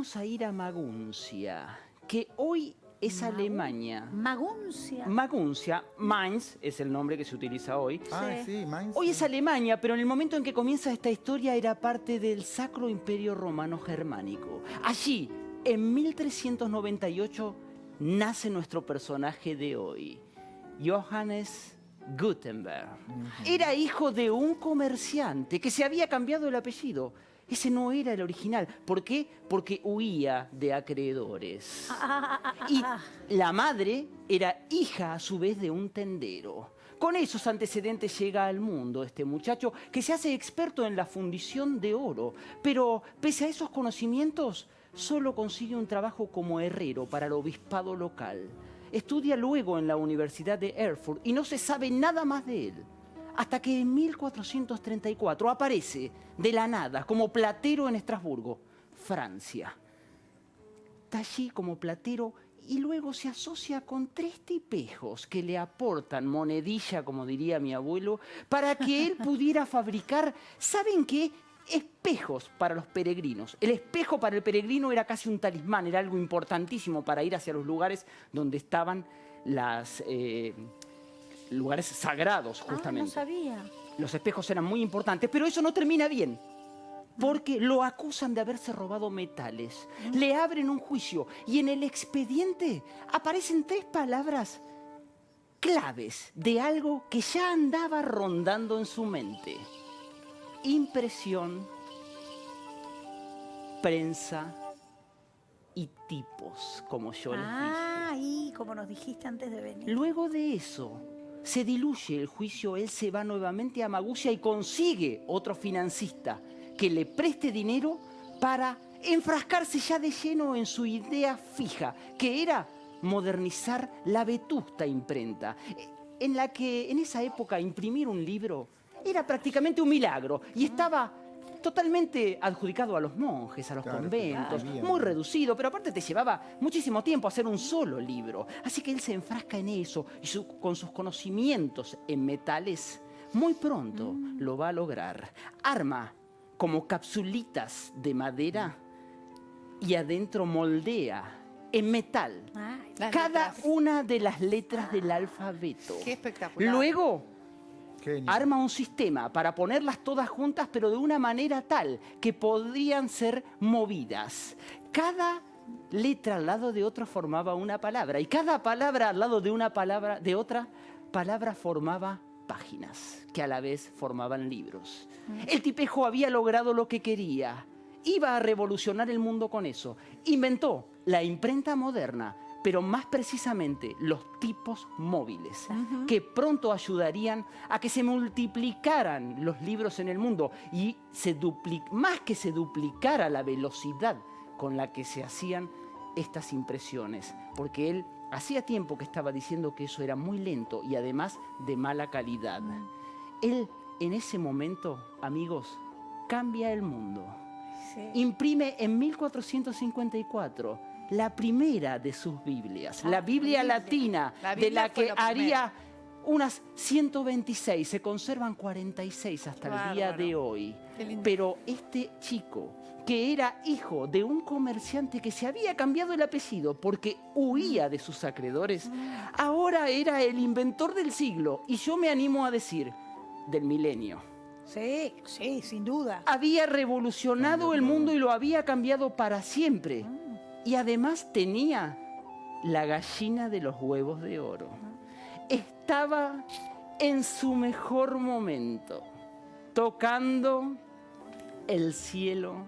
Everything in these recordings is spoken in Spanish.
vamos a ir a Maguncia, que hoy es Alemania. Maguncia. Maguncia, Mainz es el nombre que se utiliza hoy. Sí, Mainz. Hoy es Alemania, pero en el momento en que comienza esta historia era parte del Sacro Imperio Romano Germánico. Allí, en 1398, nace nuestro personaje de hoy, Johannes Gutenberg. Era hijo de un comerciante que se había cambiado el apellido. Ese no era el original. ¿Por qué? Porque huía de acreedores. Y la madre era hija a su vez de un tendero. Con esos antecedentes llega al mundo este muchacho que se hace experto en la fundición de oro. Pero pese a esos conocimientos, solo consigue un trabajo como herrero para el obispado local. Estudia luego en la Universidad de Erfurt y no se sabe nada más de él. Hasta que en 1434 aparece de la nada como platero en Estrasburgo, Francia. Está allí como platero y luego se asocia con 3 tipejos que le aportan monedilla, como diría mi abuelo, para que él pudiera fabricar, ¿saben qué? Espejos para los peregrinos. El espejo para el peregrino era casi un talismán, era algo importantísimo para ir hacia los lugares donde estaban las... lugares sagrados, justamente. No sabía. Los espejos eran muy importantes, pero eso no termina bien. Porque lo acusan de haberse robado metales. Le abren un juicio y en el expediente aparecen 3 palabras claves de algo que ya andaba rondando en su mente. Impresión, prensa y tipos, como yo les dije. Y como nos dijiste antes de venir. Luego de eso, se diluye el juicio, él se va nuevamente a Maguncia y consigue otro financista que le preste dinero para enfrascarse ya de lleno en su idea fija, que era modernizar la vetusta imprenta, en la que en esa época imprimir un libro era prácticamente un milagro y estaba totalmente adjudicado a los monjes, a los conventos, muy reducido, pero aparte te llevaba muchísimo tiempo hacer un solo libro. Así que él se enfrasca en eso y con sus conocimientos en metales, muy pronto lo va a lograr. Arma como capsulitas de madera y adentro moldea en metal cada una de las letras del alfabeto. ¡Qué espectacular! Luego Genio. arma un sistema para ponerlas todas juntas, pero de una manera tal que podrían ser movidas. Cada letra al lado de otra formaba una palabra y cada palabra al lado de una palabra, de otra palabra formaba páginas que a la vez formaban libros. El tipejo había logrado lo que quería. Iba a revolucionar el mundo con eso. Inventó la imprenta moderna, pero más precisamente los tipos móviles, que pronto ayudarían a que se multiplicaran los libros en el mundo y más que se duplicara la velocidad con la que se hacían estas impresiones, porque él hacía tiempo que estaba diciendo que eso era muy lento y además de mala calidad. Él, en ese momento, amigos, cambia el mundo. Imprime en 1454 la primera de sus Biblias, la Biblia latina, de la que haría unas 126, se conservan 46 hasta el día de hoy. Pero este chico, que era hijo de un comerciante que se había cambiado el apellido porque huía de sus acreedores, ahora era el inventor del siglo y yo me animo a decir, del milenio. Sí, sin duda. Había revolucionado el mundo y lo había cambiado para siempre. Y además tenía la gallina de los huevos de oro. Estaba en su mejor momento, tocando el cielo.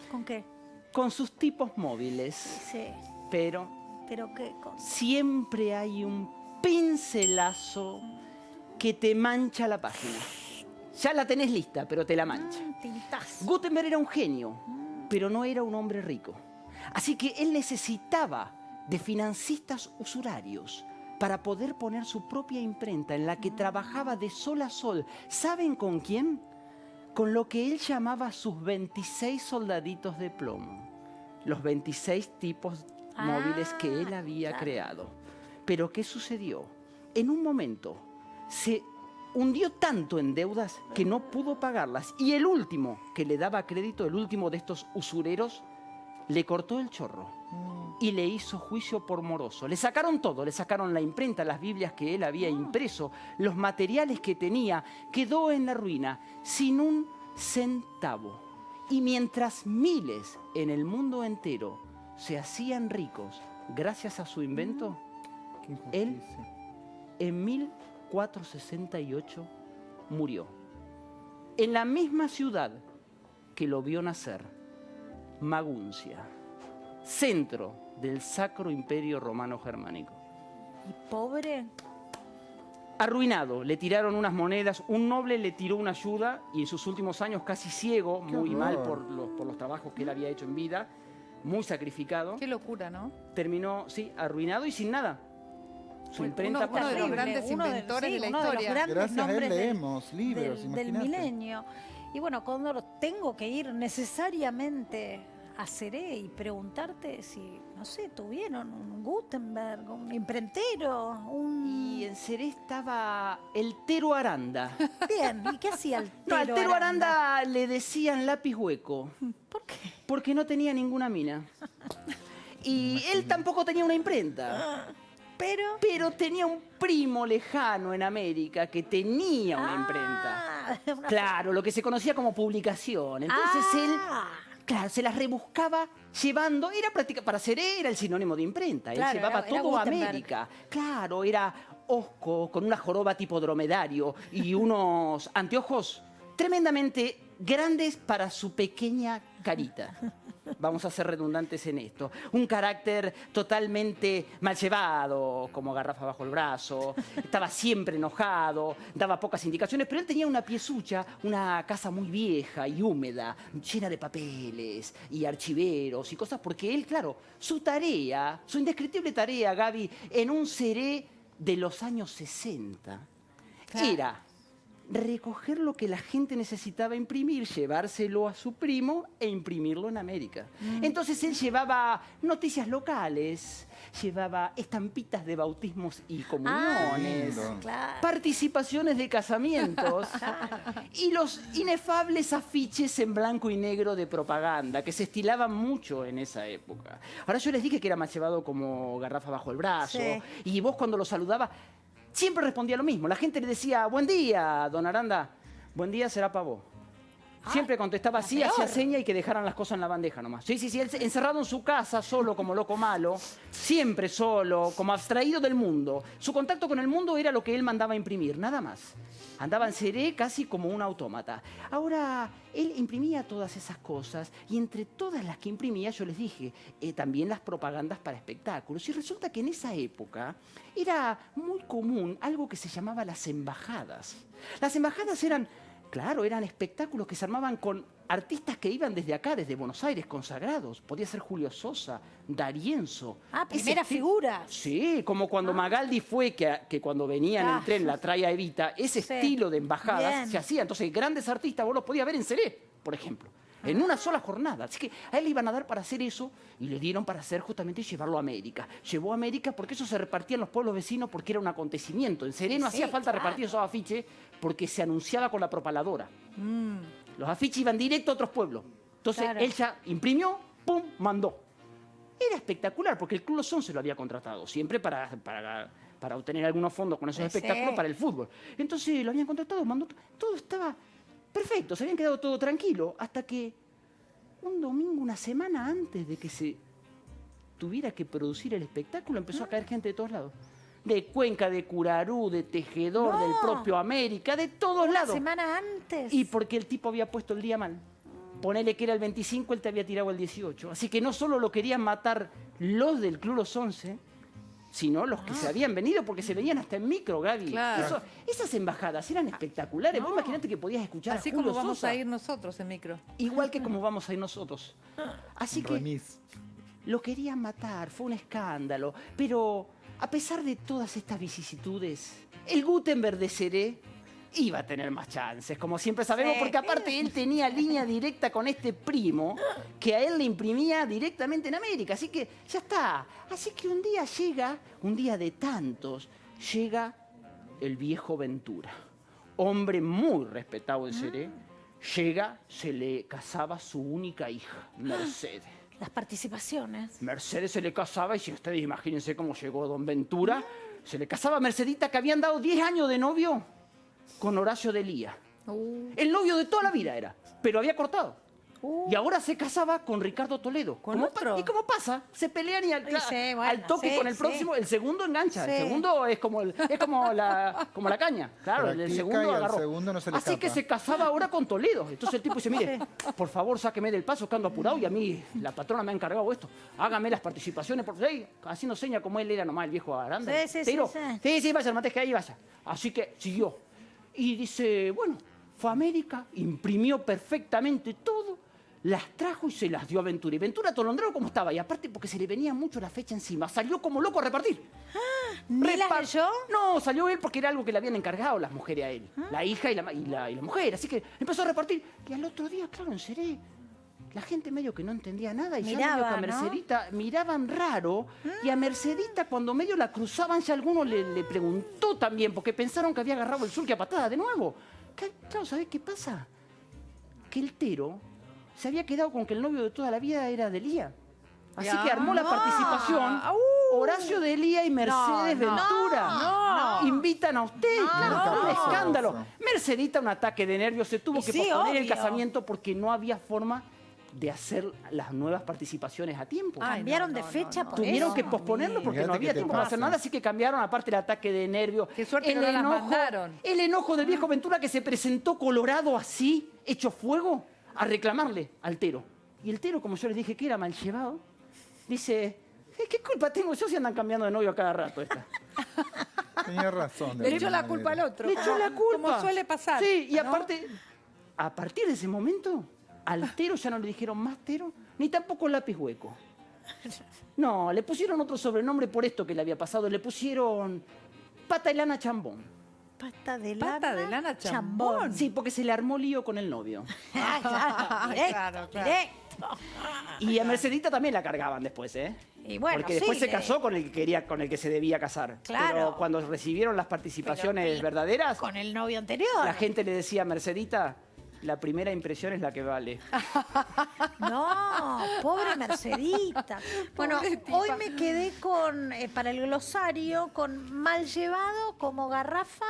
¿Con qué? Con sus tipos móviles. Sí. Pero qué cosa. Siempre hay un pincelazo que te mancha la página. Ya la tenés lista, pero te la mancha. Tintazo. Gutenberg era un genio, pero no era un hombre rico. Así que él necesitaba de financistas usurarios para poder poner su propia imprenta en la que trabajaba de sol a sol. ¿Saben con quién? Con lo que él llamaba sus 26 soldaditos de plomo. Los 26 tipos móviles que él había creado. Pero ¿qué sucedió? En un momento se hundió tanto en deudas que no pudo pagarlas. Y el último que le daba crédito, el último de estos usureros, le cortó el chorro y le hizo juicio por moroso. Le sacaron todo, le sacaron la imprenta, las Biblias que él había impreso, los materiales que tenía. Quedó en la ruina, sin un centavo. Y mientras miles en el mundo entero se hacían ricos gracias a su invento, Qué él injusticia. en 1468 murió. En la misma ciudad que lo vio nacer, Maguncia, centro del Sacro Imperio Romano Germánico. Y pobre. Arruinado, le tiraron unas monedas, un noble le tiró una ayuda y en sus últimos años casi ciego, Qué muy horror. mal por los trabajos que él había hecho en vida, muy sacrificado, Qué locura, ¿no? terminó, sí, arruinado y sin nada. Su Uno- imprenta uno de los Terrible, grandes uno inventores de la uno de los historia. grandes Gracias a él nombres leemos libros, del imagínate. milenio. Y bueno, Cóndor, tengo que ir necesariamente a Seré y preguntarte si, no sé, tuvieron un Gutenberg, un imprentero, Y en Seré estaba el Tero Aranda. Bien, ¿y qué hacía el No, al Tero Tero Aranda le decían lápiz hueco, ¿Por qué? porque no tenía ninguna mina. Y él tampoco tenía una imprenta. Pero tenía un primo lejano en América que tenía una imprenta. Una- Claro, lo que se conocía como publicación. Entonces él, Ah, claro, se las rebuscaba llevando, era práctica para hacer, era el sinónimo de imprenta. Claro, Él llevaba era todo a Gutenberg. América. Claro, era hosco, con una joroba tipo dromedario y unos anteojos tremendamente grandes para su pequeña carita. Vamos a ser redundantes en esto. Un carácter totalmente mal llevado, como garrafa bajo el brazo. Estaba siempre enojado, daba pocas indicaciones, pero él tenía una piezucha, una casa muy vieja y húmeda, llena de papeles y archiveros y cosas, porque él, claro, su tarea, su indescriptible tarea, Gaby, en un Seré de los años 60, Claro. era recoger lo que la gente necesitaba imprimir, llevárselo a su primo e imprimirlo en América. Entonces él llevaba noticias locales, llevaba estampitas de bautismos y comuniones, lindo. claro. participaciones de casamientos y los inefables afiches en blanco y negro de propaganda que se estilaban mucho en esa época. Ahora yo les dije que era más llevado como garrafa bajo el brazo Sí. y vos cuando lo saludabas siempre respondía lo mismo. La gente le decía, buen día, don Aranda. Buen día será para vos. Siempre contestaba la así, peor. hacía seña y que dejaran las cosas en la bandeja nomás. Sí, él encerrado en su casa, solo como loco malo, siempre solo, como abstraído del mundo. Su contacto con el mundo era lo que él mandaba imprimir, nada más. Andaba en Seré casi como un autómata. Ahora, él imprimía todas esas cosas y entre todas las que imprimía, yo les dije, también las propagandas para espectáculos. Y resulta que en esa época era muy común algo que se llamaba las embajadas. Las embajadas eran... Claro, eran espectáculos que se armaban con artistas que iban desde acá, desde Buenos Aires, consagrados. Podía ser Julio Sosa, D'Arienzo. Ah, Ese primeras estilo- figuras. Sí, como cuando Magaldi fue, que cuando venía en el Ah. tren la traía Evita, ese Sí. estilo de embajadas Bien. se hacía. Entonces, grandes artistas vos los podías ver en Seré, por ejemplo. En una sola jornada. Así que a él le iban a dar para hacer eso y le dieron para hacer justamente llevarlo a América. Llevó a América porque eso se repartía en los pueblos vecinos porque era un acontecimiento. En Seré no Sí, hacía falta claro. repartir esos afiches porque se anunciaba con la propaladora. Los afiches iban directo a otros pueblos. Entonces Claro. él ya imprimió, ¡pum!, mandó. Era espectacular porque el Club Lozón se lo había contratado, siempre para obtener algunos fondos con esos Sí. espectáculos para el fútbol. Entonces lo habían contratado, mandó, todo estaba perfecto, se habían quedado todo tranquilo, hasta que un domingo, una semana antes de que se tuviera que producir el espectáculo, empezó a caer gente de todos lados. De Cuenca, de Curarú, de Tejedor, No. del propio América, de todos Una lados. semana antes. Y porque el tipo había puesto el día mal. Ponele que era el 25, él te había tirado el 18. Así que no solo lo querían matar los del Club Los 11, sino los que se habían venido, porque se venían hasta en micro, Gaby. Claro. Esas embajadas eran espectaculares. Vos No. imaginate que podías escuchar Así a Julio como vamos Sosa, a ir nosotros en micro. igual que como vamos a ir nosotros. Así que Remis. lo querían matar, fue un escándalo. Pero a pesar de todas estas vicisitudes, el Gutenberg de Seré iba a tener más chances, como siempre sabemos, Sí. porque aparte él tenía línea directa con este primo que a él le imprimía directamente en América. Así que ya está. Así que un día llega, un día de tantos, llega el viejo Ventura, hombre muy respetado en Seré. Llega, se le casaba su única hija, Mercedes. Las participaciones. Mercedes se le casaba, y si ustedes imagínense cómo llegó Don Ventura, se le casaba a Mercedita, que habían dado 10 años de novio con Horacio de Lía. El novio de toda la vida era, pero había cortado. Y ahora se casaba con Ricardo Toledo. ¿Con otro? ¿Y cómo pasa? Se pelean y al bueno, toque sí, con el sí. próximo, el segundo engancha. Sí. El segundo es como la caña. Claro, el Practica y segundo al agarró. segundo no se le Así que escapa. se casaba ahora con Toledo. Entonces el tipo dice, mire, por favor, sáqueme del paso, que ando apurado, y a mí la patrona me ha encargado esto. Hágame las participaciones, por ahí, haciendo seña como él era nomás, el viejo Aranda. Sí, Tiro. sí. Sí, vaya, el mate que ahí vaya. Así que siguió. Y dice, bueno, fue a América, imprimió perfectamente todo, las trajo y se las dio a Ventura. Y Ventura atolondrado como estaba. Y aparte porque se le venía mucho la fecha encima, salió como loco a repartir. ¿Ni las leyó? No, salió él porque era algo que le habían encargado las mujeres a él. La hija y la mujer. Así que empezó a repartir. Y al otro día, claro, en Seré, la gente medio que no entendía nada. Y ya medio Miraba, que a ¿no? Mercedita miraban raro. Y a Mercedita, cuando medio la cruzaban, ya alguno le preguntó también, porque pensaron que había agarrado el surque a patada de nuevo. Claro, ¿sabés qué pasa? Que el Tero se había quedado con que el novio de toda la vida era de Lía. Así Ya. que armó la participación. Horacio de Lía y Mercedes Ventura. Invitan a usted. Claro, fue un escándalo. Mercedita, un ataque de nervios, se tuvo Y que sí, posponer el obvio. casamiento porque no había forma de hacer las nuevas participaciones a tiempo. Ay, Cambiaron no, de no, fecha no, por Tuvieron eso. que posponerlo porque Fíjate no había qué te tiempo para hacer pasa. nada, así que cambiaron aparte el ataque de nervios. Qué suerte que no las mandaron. El enojo del viejo Ventura que se presentó colorado así, hecho fuego, a reclamarle al Tero. Y el Tero, como yo les dije que era mal llevado, dice, ¿qué culpa tengo yo si andan cambiando de novio a cada rato esta? Tenía razón. de Le echó la alguna culpa al manera. otro. Le echó la culpa. Como suele pasar. Sí, y ¿no? aparte, a partir de ese momento, al Tero ya no le dijeron más Tero, ni tampoco lápiz hueco. No, le pusieron otro sobrenombre por esto que le había pasado. Le pusieron Pata y Lana Chambón. Pata de Pata de lana chambón. Sí, porque se le armó lío con el novio. Claro, directo, Claro, claro. directo. Y a Mercedita también la cargaban después, ¿eh? Y bueno, porque sí, después se le- casó con el que quería, con el que se debía casar. Claro. Pero cuando recibieron las participaciones verdaderas, Con el novio anterior. la gente le decía a Mercedita, la primera impresión es la que vale. No, pobre Mercedita. Bueno, Pobre tipa. hoy me quedé con, para el glosario, con mal llevado como garrafa.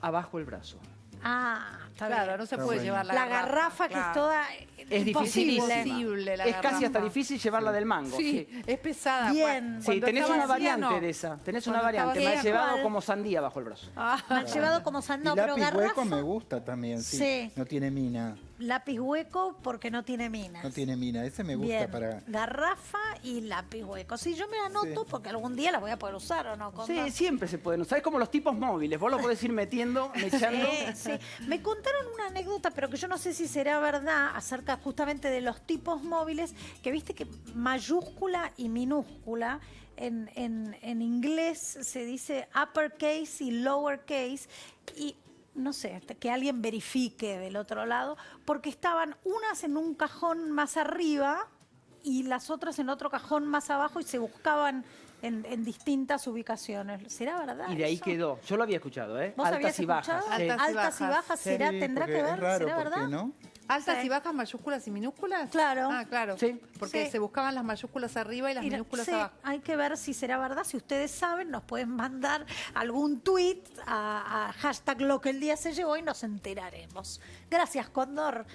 Abajo el brazo. Ah, está Claro, bien. no se Está puede bueno. llevar La garrafa que es claro. toda Es dificilísimo. Imposible la Es casi hasta garrafa. difícil llevarla del mango. Sí, es pesada. Bien. Sí, Cuando tenés estaba una vacía, variante no. de esa. Tenés Cuando una variante. estaba Me ha vacía, llevado ¿cuál? como sandía bajo el brazo. mal llevado como Y sandón, pero lápiz garrafa. hueco me gusta también, sí. Sí. No tiene mina. Lápiz hueco porque no tiene minas. No tiene mina. Ese me gusta Bien. para... Garrafa y lápiz hueco. Sí, yo me anoto Sí. porque algún día las voy a poder usar o no. Sí, siempre se pueden usar. Es como los tipos móviles. Vos lo podés ir metiendo, echando. Sí. Me contaron una anécdota, pero que yo no sé si será verdad, acerca justamente de los tipos móviles, que viste que mayúscula y minúscula en inglés se dice uppercase y lowercase, y no sé, que alguien verifique del otro lado, porque estaban unas en un cajón más arriba y las otras en otro cajón más abajo y se buscaban en distintas ubicaciones. ¿Será verdad? Y de ahí eso? quedó. Yo lo había escuchado, ¿eh? ¿Vos Altas habías y bajas. escuchado? Sí. Altas y bajas. ¿Será? Sí, ¿Tendrá porque que ver? es raro, ¿Será ¿por verdad? qué no? ¿Altas Sí. y bajas, mayúsculas y minúsculas? Claro. Ah, claro. Sí. Porque Sí. se buscaban las mayúsculas arriba y las Y minúsculas sí, abajo. hay que ver si será verdad. Si ustedes saben, nos pueden mandar algún tweet a hashtag lo que el día se llevó y nos enteraremos. Gracias, Cóndor.